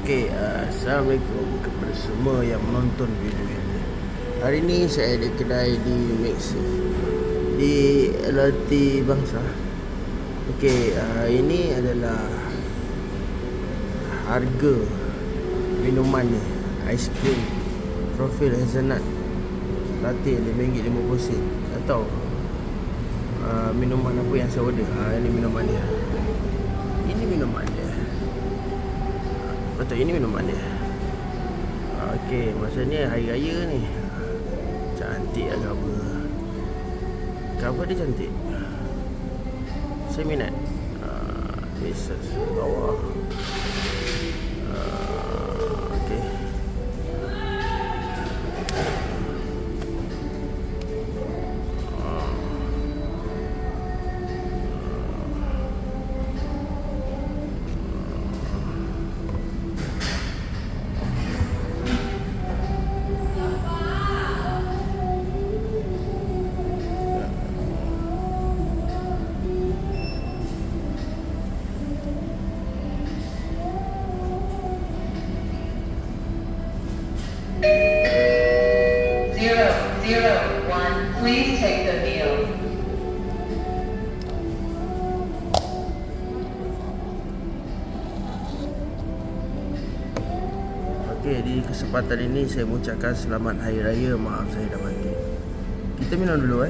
Assalamualaikum kepada semua yang menonton video ini. Hari ini saya ada kedai di Maxi, di LRT Bangsa. Ini adalah harga minumannya. Aiskrim profil hazelnut latte RM5.50. Atau minuman apa yang saya order. Ini minumannya. Ini minumannya. Betul, ini minumannya. Maksudnya hari raya ni. Cantik lah cover. Cover dia cantik. Saya minat. This bawah. Please take the meal. Di kesempatan ini saya mengucapkan selamat hari raya. Maaf saya dah mati. Kita minum dulu